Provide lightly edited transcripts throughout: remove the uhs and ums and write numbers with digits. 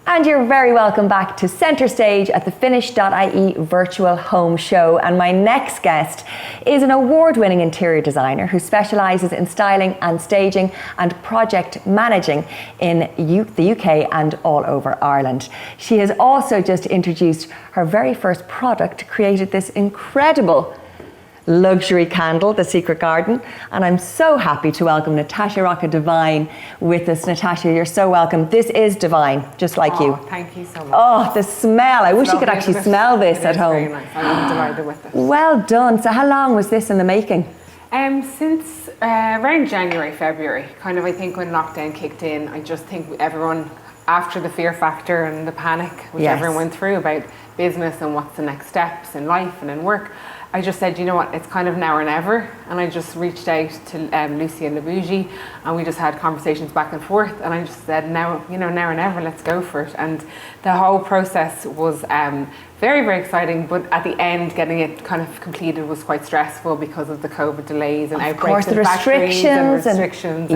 And you're very welcome back to Centre Stage at the FINISHED.IE virtual home show. And my next guest is an award-winning interior designer who specialises in styling and staging and project managing in the UK and all over Ireland. She has also just introduced her very first product, created this incredible luxury candle, The Secret Garden, and I'm so happy to welcome Natasha Rocca Devine with us. Natasha, you're so welcome. This is divine, just like you. Thank you so much. Oh, the smell. I wish you could actually smell this at home. Very nice. I'm delighted with it. Well done. So how long was this in the making? Since around January, February, kind of I think when lockdown kicked in, I just think everyone, after the fear factor and the panic which everyone went through about business and what's the next steps in life and in work, I just said, you know what, it's kind of now or never. And I just reached out to Lucy and Bougie, and we just had conversations back and forth. And I just said, now or never, let's go for it. And the whole process was very, very exciting. But at the end, getting it kind of completed was quite stressful because of the COVID delays and outbreaks and restrictions.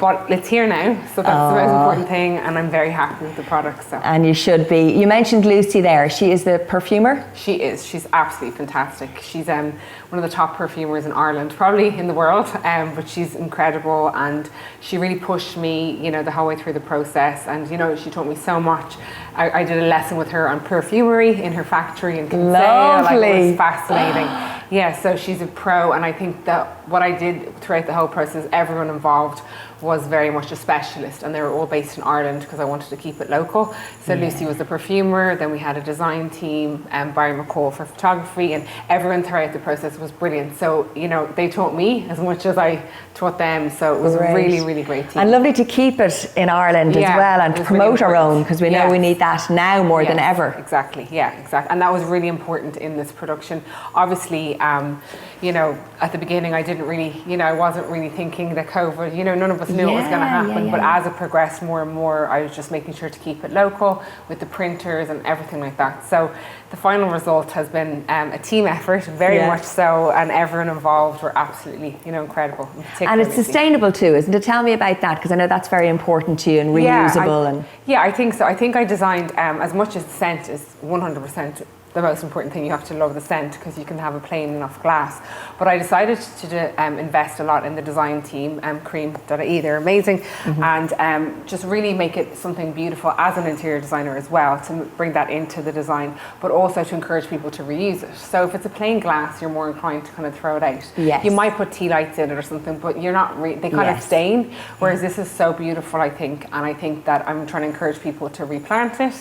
But it's here now, so that's the most important thing. And I'm very happy with the product. So. And you should be. You mentioned Lucy there. She is the perfumer? She is. She's absolutely fantastic. She's one of the top perfumers in Ireland, probably in the world, but she's incredible, and she really pushed me, the whole way through the process, and she taught me so much. I did a lesson with her on perfumery in her factory in Keane. Lovely. It was fascinating. Yeah, so she's a pro, and I think that what I did throughout the whole process, everyone involved was very much a specialist, and they were all based in Ireland because I wanted to keep it local. So Lucy was the perfumer, then we had a design team, Barry McCall for photography, and everyone throughout the process was brilliant. So, they taught me as much as I taught them, so it was a really, really great team. And lovely to keep it in Ireland as well, and to promote our own, because we know we need that now more than ever. Exactly, exactly. And that was really important in this production. Obviously, at the beginning I didn't really, I wasn't really thinking that COVID, none of us knew what was going to happen, but as it progressed more and more, I was just making sure to keep it local with the printers and everything like that. So the final result has been a team effort, very much so, and everyone involved were absolutely, incredible. And it's sustainable too, isn't it? Tell me about that, because I know that's very important to you, and reusable. I think so. I think I designed, as much as the scent is 100% the most important thing, you have to love the scent because you can have a plain enough glass. But I decided to invest a lot in the design team, Cream.IE, they're amazing, and just really make it something beautiful as an interior designer as well, to bring that into the design, but also to encourage people to reuse it. So if it's a plain glass, you're more inclined to kind of throw it out. Yes. You might put tea lights in it or something, but you're not they kind of stain, whereas this is so beautiful, I think, and I think that I'm trying to encourage people to replant it,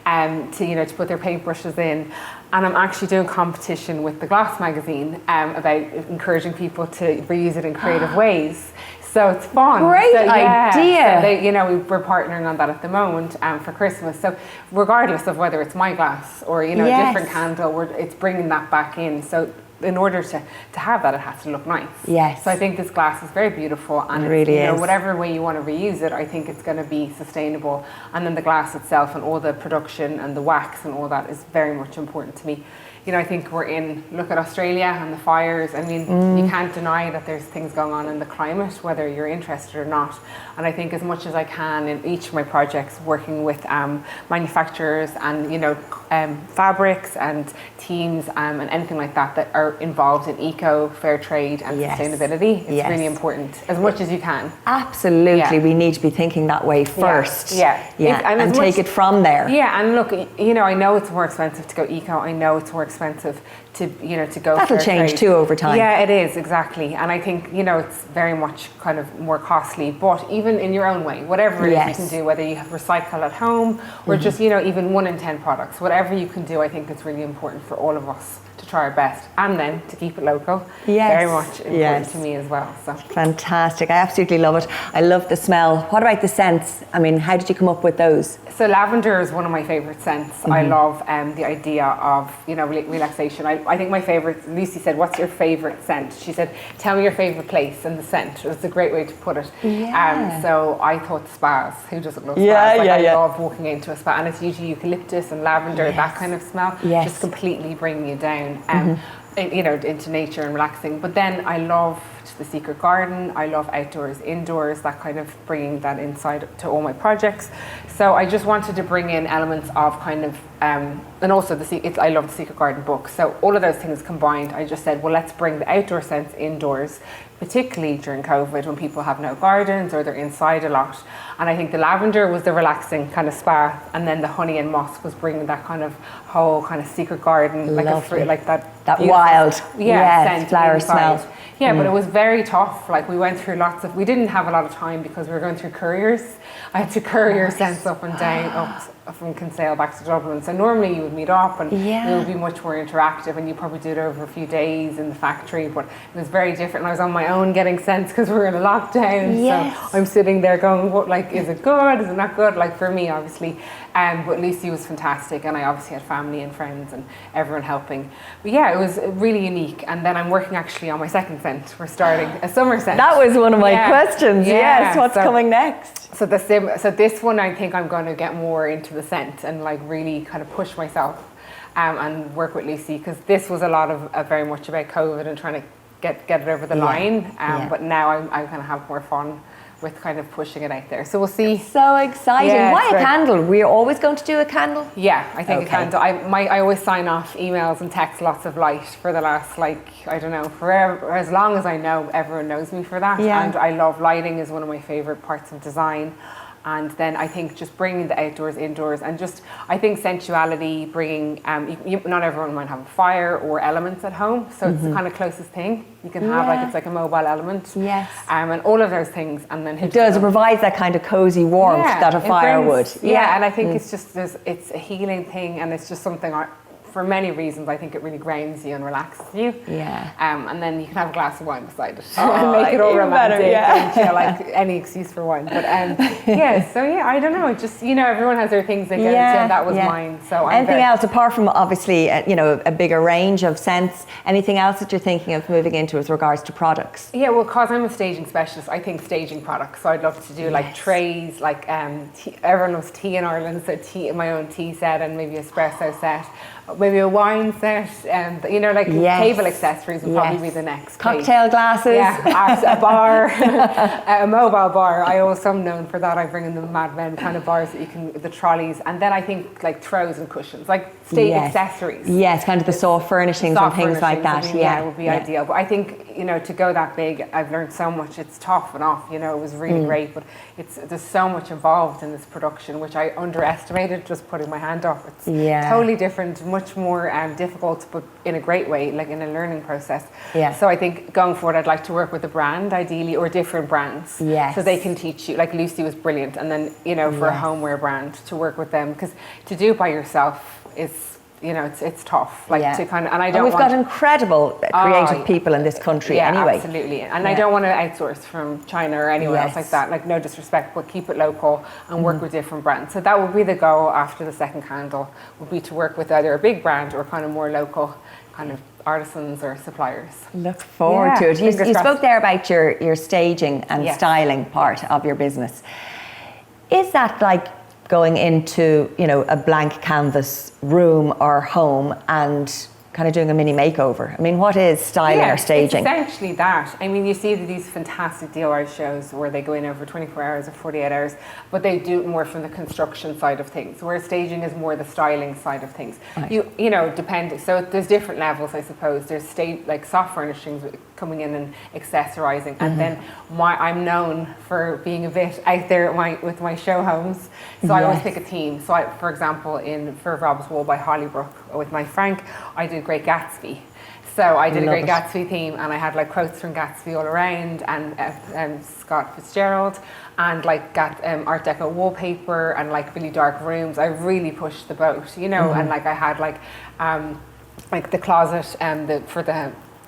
to put their paintbrushes in. And I'm actually doing competition with the Glass magazine about encouraging people to reuse it in creative ways. So it's fun. Great idea. So we're partnering on that at the moment for Christmas. So regardless of whether it's my glass or a different candle, it's bringing that back in. So in order to have that, it has to look nice. Yes. So I think this glass is very beautiful, and it really is. Whatever way you want to reuse it, I think it's going to be sustainable. And then the glass itself and all the production and the wax and all that is very much important to me. I think look at Australia and the fires. I mean, you can't deny that there's things going on in the climate, whether you're interested or not. And I think as much as I can in each of my projects, working with manufacturers and, fabrics and teams and anything like that are involved in eco, fair trade and sustainability. It's really important, as much as you can. Absolutely, we need to be thinking that way first. And take it from there. Yeah, and look, I know it's more expensive to go eco. I know it's more expensive to go. That'll change too over time. Yeah, it is, exactly. And I think it's very much kind of more costly, but even in your own way, whatever it is you can do, whether you recycle at home or just even 1 in 10 products, whatever you can do, I think it's really important for all of us to try our best, and then to keep it local. Very much important to me as well. So fantastic. I absolutely love it. I love the smell. What about the scents? I mean, how did you come up with those? So lavender is one of my favorite scents. I love the idea of relaxation. I think my favorite, Lucy said, what's your favorite scent? She said, tell me your favorite place and the scent. It's a great way to put it. So I thought spas. Who doesn't love spas? I love walking into a spa, and it's usually eucalyptus and lavender, that kind of smell, just completely bring you down. Into nature and relaxing. But then I love the secret garden. I love outdoors, indoors, that kind of bringing that inside to all my projects. So I just wanted to bring in elements of kind of, and also I love the secret garden book. So all of those things combined, I just said, well, let's bring the outdoor sense indoors, particularly during COVID when people have no gardens or they're inside a lot. And I think the lavender was the relaxing kind of spa, and then the honey and moss was bringing that kind of whole kind of secret garden, like a fruit, like that wild, scent flower inside. smell. Yeah, but it was very tough. Like we went through we didn't have a lot of time because we were going through couriers. I had to courier scents up and down, up from Kinsale back to Dublin. So normally you would meet up and it would be much more interactive, and you probably do it over a few days in the factory, but it was very different. And I was on my own getting scents because we were in a lockdown. Yes. So I'm sitting there going, what, like, is it good? Is it not good? Like for me, obviously. But Lucy was fantastic, and I obviously had family and friends and everyone helping. But yeah, it was really unique. And then I'm working actually on my second scent. We're starting a summer scent. That was one of my questions. Yes, what's coming next? So this one, I think I'm going to get more into the scent and like really kind of push myself and work with Lucy, because this was a lot of very much about COVID and trying to get it over the line. But now I kind of have more fun with kind of pushing it out there. So we'll see. So exciting. Why a candle? We're always going to do a candle? Yeah, I think a candle. I always sign off emails and text lots of light for the last, like, I don't know, forever, as long as I know, everyone knows me for that. And I love lighting, is one of my favorite parts of design. And then I think just bringing the outdoors, indoors, and just, I think sensuality, bringing, not everyone might have a fire or elements at home, so it's the kind of closest thing you can have, like it's like a mobile element. Yes. And all of those things, and then it provides that kind of cozy warmth that a fire would. Yeah, and I think it's just, it's a healing thing, and it's just something for many reasons, I think it really grounds you and relaxes you. Yeah. And then you can have a glass of wine beside it and make it all romantic. And, like any excuse for wine. But I don't know. Just, everyone has their things they get into, and that was mine. So anything else apart from obviously, a bigger range of scents? Anything else that you're thinking of moving into with regards to products? Yeah, well, because I'm a staging specialist, I think staging products. So I'd love to do like trays, like everyone loves tea in Ireland, so my own tea set and maybe espresso set. Maybe a wine set, table accessories would probably be the next. Cocktail glasses. Yeah, a bar, a mobile bar. I also am known for that. I bring in the Mad Men kind of bars that the trolleys. And then I think like throws and cushions, like accessories. Yes, kind of the soft furnishings and things like that. It would be ideal. But I think, to go that big, I've learned so much. It's tough enough, it was really great, but there's so much involved in this production, which I underestimated just putting my hand up. It's totally different, much more difficult, but in a great way, like in a learning process. So I think going forward, I'd like to work with a brand ideally, or different brands, so they can teach you. Like Lucy was brilliant, and then for a homeware brand, to work with them, because to do it by yourself is, it's tough. Like to kind of, and I don't. We've got incredible creative people in this country, anyway. Absolutely, and I don't want to outsource from China or anywhere else like that. Like, no disrespect, but keep it local and work with different brands. So that would be the goal after the second candle. Would be to work with either a big brand or kind of more local, kind of artisans or suppliers. Look forward to it. You spoke there about your staging and styling part of your business. Is that like going into a blank canvas room or home and kind of doing a mini makeover? I mean, what is styling or staging? It's essentially that. I mean, you see these fantastic DIY shows where they go in over 24 hours or 48 hours, but they do it more from the construction side of things, where staging is more the styling side of things. Right. Depending. So there's different levels, I suppose. There's like soft furnishings coming in and accessorizing, and then I'm known for being a bit out there with my show homes. So I always pick a theme. So for example, for Robswall by Hollybrook with my Frank, I did Great Gatsby. So I did a Great Gatsby theme, and I had like quotes from Gatsby all around, and Scott Fitzgerald, and like Art Deco wallpaper, and like really dark rooms. I really pushed the boat, and like I had like the closet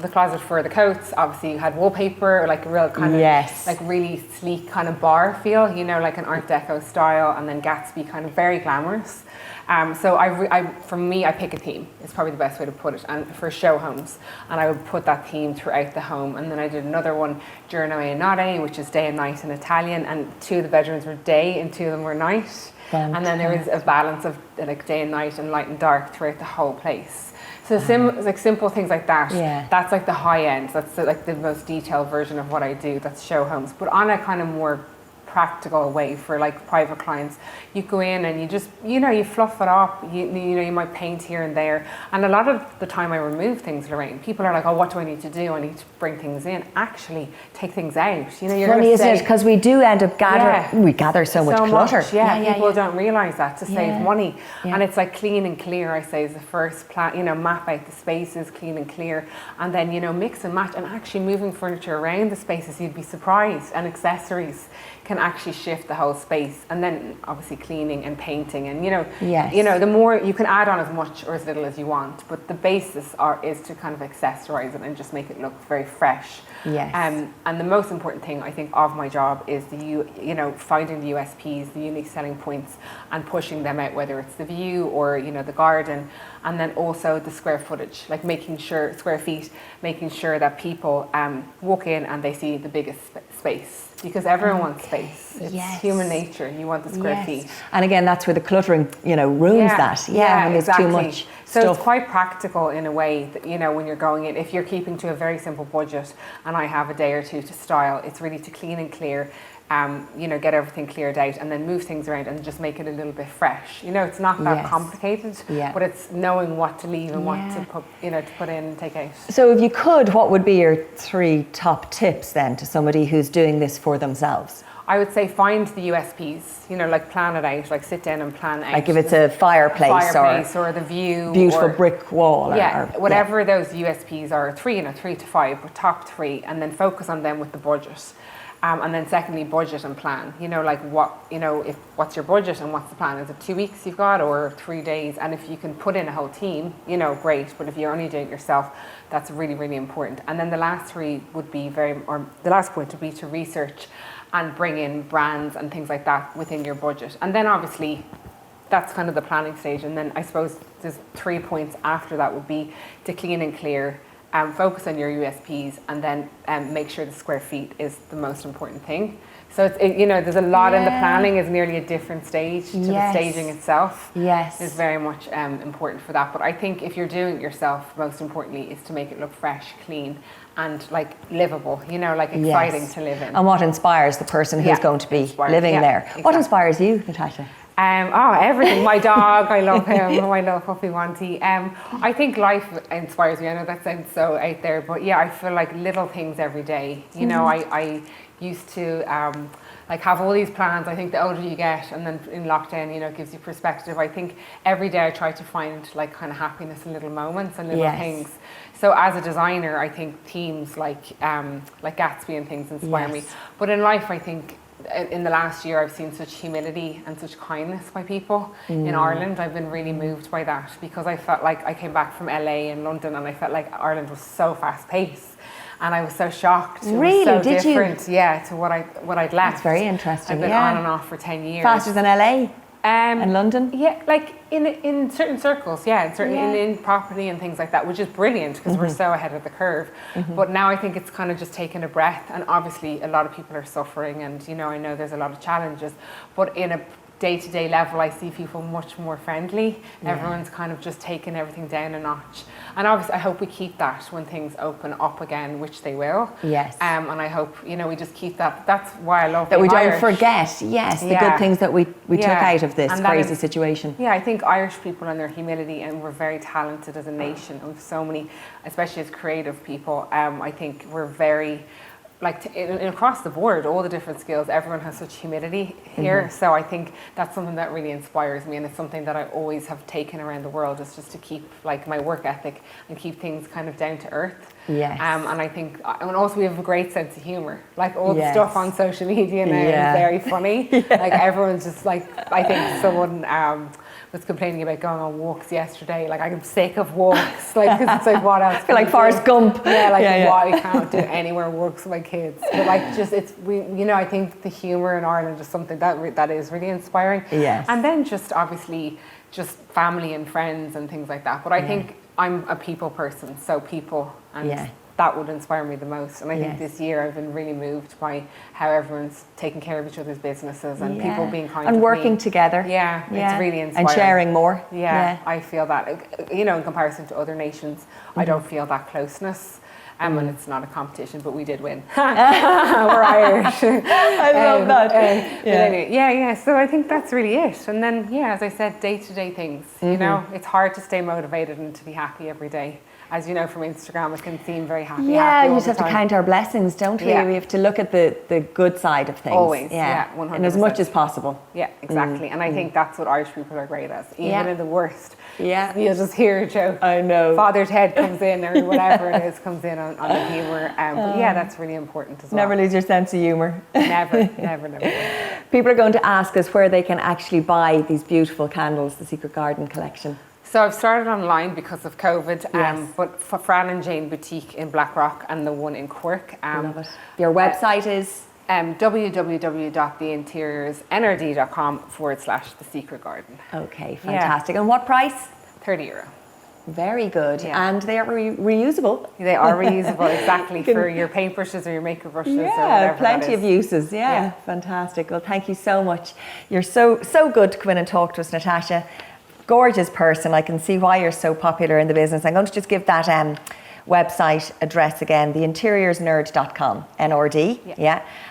the closet for the coats. Obviously you had wallpaper, like a real kind of like really sleek kind of bar feel, like an Art Deco style, and then Gatsby kind of very glamorous. So for me, I pick a theme. It's probably the best way to put it. And for show homes, and I would put that theme throughout the home. And then I did another one, Giorno e Notte, which is day and night in Italian. And 2 of the bedrooms were day and 2 of them were night. And then there is a balance of like day and night and light and dark throughout the whole place. So like simple things like that, that's like the high end. That's like the most detailed version of what I do. That's show homes. But on a kind of more practical way for like private clients, you go in and you just, you fluff it up, you might paint here and there. And a lot of the time I remove things, Lorraine, people are like, oh, what do I need to do? I need to bring things in. Actually, take things out. You're funny, isn't it? Because we do end up gathering, we gather so much clutter. People don't realise that to save money. And it's like clean and clear, I say, is the first plan, map out the spaces, clean and clear, and then, mix and match, and actually moving furniture around the spaces, you'd be surprised, and accessories can actually shift the whole space. And then obviously cleaning and painting, and the more you can add on as much or as little as you want, but the basis is to kind of accessorize it and just make it look very fresh. And the most important thing I think of my job is finding the USPs, the unique selling points, and pushing them out, whether it's the view or the garden, and then also the square footage, like square feet, making sure that people walk in and they see the biggest space. Because everyone wants space. It's human nature. You want the square feet. And again, that's where the cluttering, ruins that. When there's too much so stuff. It's quite practical in a way that, when you're going in, if you're keeping to a very simple budget and I have a day or two to style, it's really to clean and clear, get everything cleared out and then move things around and just make it a little bit fresh. It's not that complicated, but it's knowing what to leave and what to put, to put in and take out. So if you could, what would be your 3 top tips then to somebody who's doing this for themselves? I would say find the USPs, like plan it out, like sit down and plan out. Like if it's a fireplace or the view. Beautiful brick wall. Whatever those USPs are, 3 to 5, but top 3, and then focus on them with the budget. And then secondly, budget and plan. What's your budget and what's the plan? Is it 2 weeks you've got or 3 days? And if you can put in a whole team, great. But if you're only doing it yourself, that's really, really important. And then the last point would be to research and bring in brands and things like that within your budget. And then obviously, that's kind of the planning stage. And then I suppose there's 3 points after that would be to clean and clear, focus on your USPs, and then make sure the square feet is the most important thing. So there's a lot in the planning is nearly a different stage to the staging itself. Is very much important for that. But I think if you're doing it yourself, most importantly is to make it look fresh, clean, and like livable. Exciting to live in. And what inspires the person who's going to be living there? Exactly. What inspires you, Natasha? Everything. My dog, I love him. I love Puppy Wanty. I think life inspires me. I know that sounds so out there, but I feel like little things every day. I used to have all these plans. I think the older you get, and then in lockdown, it gives you perspective. I think every day I try to find kind of happiness in little moments and little things. So as a designer, I think themes like Gatsby and things inspire me. But in life, I think in the last year I've seen such humility and such kindness by people in Ireland. I've been really moved by that, because I felt like I came back from LA and London and I felt like Ireland was so fast paced and I was so shocked. Really? It was so Did different, you? To what I'd left. That's very interesting. I've been on and off for 10 years. Faster than LA? And London? Yeah, like in certain circles, in property and things like that, which is brilliant because we're so ahead of the curve. But now I think it's kind of just taking a breath, and obviously a lot of people are suffering, and I know there's a lot of challenges, but in a day-to-day level I see people much more friendly. Everyone's kind of just taking everything down a notch, and obviously I hope we keep that when things open up again, which they will. And I hope we just keep that. That's why I love that we Irish. Don't forget the good things that we took out of this crazy situation. I think Irish people and their humility, and we're very talented as a nation, and so many, especially as creative people, I think we're very across the board, all the different skills, everyone has such humility here. So I think that's something that really inspires me, and it's something that I always have taken around the world, is just to keep my work ethic and keep things kind of down to earth. And I think, and also we have a great sense of humor. All the stuff on social media now is very funny. Everyone's just I think someone was complaining about going on walks yesterday. I'm sick of walks. Because it's what else? I feel like Forrest Gump. Why I can't do anywhere walks with my kids. But I think the humour in Ireland is something that is really inspiring. And then just obviously just family and friends and things like that. But I think I'm a people person, so people and that would inspire me the most. And I think this year I've been really moved by how everyone's taking care of each other's businesses and people being kind and to working me. together. Yeah, it's really inspiring. And sharing more. Yeah, I feel that. You know, in comparison to other nations, I don't feel that closeness. And it's not a competition, but we did win. We're Irish. I love that. Anyway, so I think that's really it. And then, as I said, day-to-day things. You know, it's hard to stay motivated and to be happy every day. As you know from Instagram, it can seem very happy. Yeah, happy we just have to count our blessings, don't we? Yeah. We have to look at the good side of things. Always, 100%. 100%. And as much as possible. Yeah, exactly. And I think that's what Irish people are great at, even in the worst. Yeah. You'll just hear a joke. I know. Father's head comes in or whatever it is comes in on the humour. But that's really important as well. Never lose your sense of humour. Never. People are going to ask us where they can actually buy these beautiful candles, the Secret Garden collection. So I've started online because of COVID, Yes. but for Fran and Jane Boutique in Blackrock and the one in Cork. Love it. Your website is? www.theinteriorsnrd.com/The Secret Garden. Okay, fantastic. And what price? €30. Very good. And they are reusable. They are reusable, exactly, for your paintbrushes or your makeup brushes or whatever. Plenty of uses. Yeah, fantastic. Well, thank you so much. You're so good to come in and talk to us, Natasha. Gorgeous person. I can see why you're so popular in the business. I'm going to just give that website address again, theinteriorsnerd.com, NRD,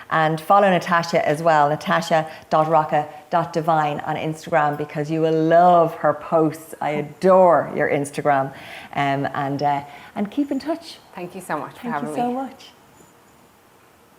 and follow Natasha as well, natasha.rocca.devine on Instagram, because you will love her posts. I adore your Instagram, and keep in touch. Thank you so much for having me. Thank you so much.